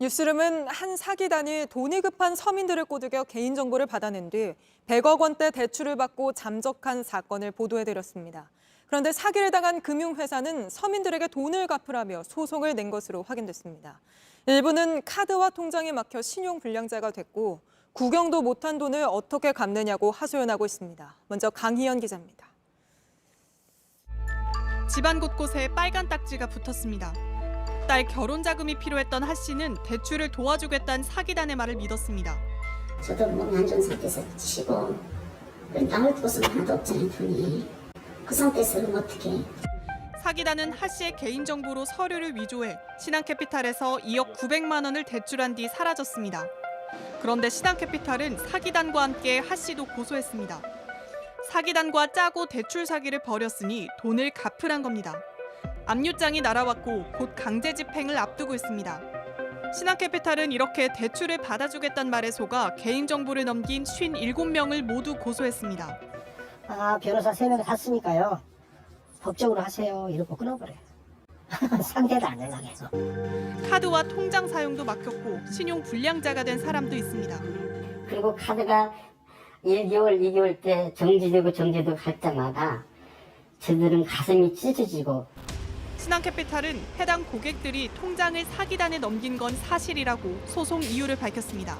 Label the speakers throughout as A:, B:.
A: 뉴스룸은 한 사기단이 돈이 급한 서민들을 꼬드겨 개인정보를 받아낸 뒤 100억 원대 대출을 받고 잠적한 사건을 보도해드렸습니다. 그런데 사기를 당한 금융회사는 서민들에게 돈을 갚으라며 소송을 낸 것으로 확인됐습니다. 일부는 카드와 통장이 막혀 신용불량자가 됐고 구경도 못한 돈을 어떻게 갚느냐고 하소연하고 있습니다. 먼저 강희연 기자입니다.
B: 집안 곳곳에 빨간 딱지가 붙었습니다. 딸 결혼 자금이 필요했던 하 씨는 대출을 도와주겠다는 사기단의 말을 믿었습니다.
C: 저도 몸이 안 좋은 상태에서 치고 남을 곳은 하나도 없잖아요, 돈이. 그 상태에서 그럼 어떻게.
B: 사기단은 하 씨의 개인정보로 서류를 위조해 신한캐피탈에서 2억 900만 원을 대출한 뒤 사라졌습니다. 그런데 신한캐피탈은 사기단과 함께 하 씨도 고소했습니다. 사기단과 짜고 대출 사기를 벌였으니 돈을 갚으란 겁니다. 압류장이 날아왔고 곧 강제 집행을 앞두고 있습니다. 신한캐피탈은 이렇게 대출을 받아주겠다는 말에 속아 개인정보를 넘긴 57명을 모두 고소했습니다.
D: 변호사 3명 샀으니까요. 법적으로 하세요. 이러고 끊어버려요. 상대도 안 연락해서.
B: 카드와 통장 사용도 막혔고 신용불량자가 된 사람도 있습니다.
C: 그리고 카드가 1개월, 2개월 때 정지되고 할 때마다 저들은 가슴이 찢어지고.
B: 신한캐피탈은 해당 고객들이 통장을 사기단에 넘긴 건 사실이라고 소송 이유를 밝혔습니다.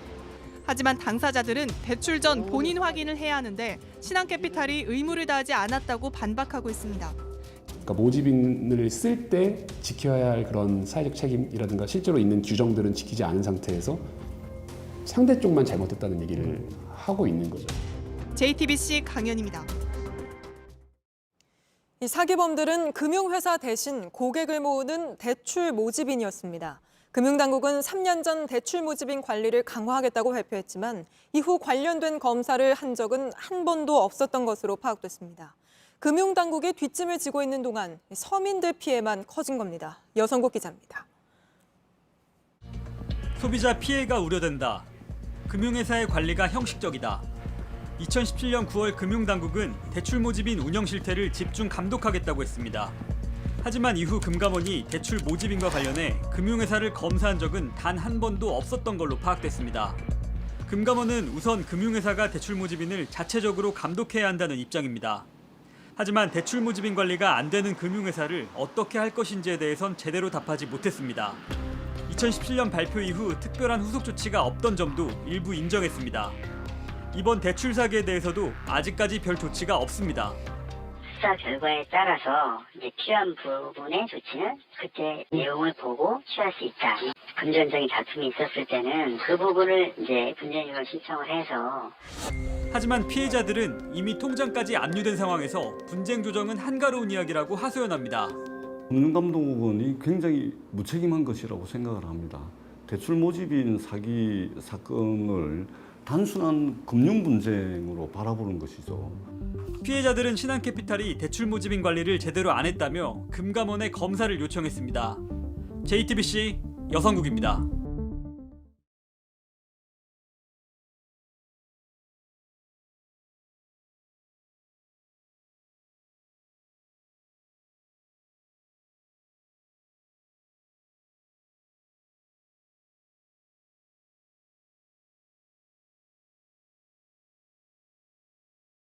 B: 하지만 당사자들은 대출 전 본인 확인을 해야 하는데 신한캐피탈이 의무를 다하지 않았다고 반박하고 있습니다.
E: 그러니까 모집인을 쓸 때 지켜야 할 그런 사회적 책임이라든가 실제로 있는 규정들은 지키지 않은 상태에서 상대 쪽만 잘못했다는 얘기를 하고 있는 거죠.
B: JTBC 강연입니다.
A: 이 사기범들은 금융회사 대신 고객을 모으는 대출 모집인이었습니다. 금융당국은 3년 전 대출 모집인 관리를 강화하겠다고 발표했지만 이후 관련된 검사를 한 적은 한 번도 없었던 것으로 파악됐습니다. 금융당국이 뒷짐을 지고 있는 동안 서민들 피해만 커진 겁니다. 여성국 기자입니다.
F: 소비자 피해가 우려된다. 금융회사의 관리가 형식적이다. 2017년 9월 금융당국은 대출 모집인 운영 실태를 집중 감독하겠다고 했습니다. 하지만 이후 금감원이 대출 모집인과 관련해 금융회사를 검사한 적은 단 한 번도 없었던 걸로 파악됐습니다. 금감원은 우선 금융회사가 대출 모집인을 자체적으로 감독해야 한다는 입장입니다. 하지만 대출 모집인 관리가 안 되는 금융회사를 어떻게 할 것인지에 대해선 제대로 답하지 못했습니다. 2017년 발표 이후 특별한 후속 조치가 없던 점도 일부 인정했습니다. 이번 대출 사기에 대해서도 아직까지 별 조치가 없습니다.
C: 수사 결과에 따라서 이제 필요한 부분의 조치는 그때 내용을 보고 취할 수 있다. 금전적인 다툼이 있었을 때는 그 부분을 이제 분쟁이익을 신청을 해서.
F: 하지만 피해자들은 이미 통장까지 압류된 상황에서 분쟁 조정은 한가로운 이야기라고 하소연합니다.
G: 금융감독원이 굉장히 무책임한 것이라고 생각을 합니다. 대출 모집인 사기 사건을 단순한 금융 분쟁으로 바라보는 것이죠.
F: 피해자들은 신한캐피탈이 대출 모집인 관리를 제대로 안 했다며 금감원에 검사를 요청했습니다. JTBC 여성국입니다.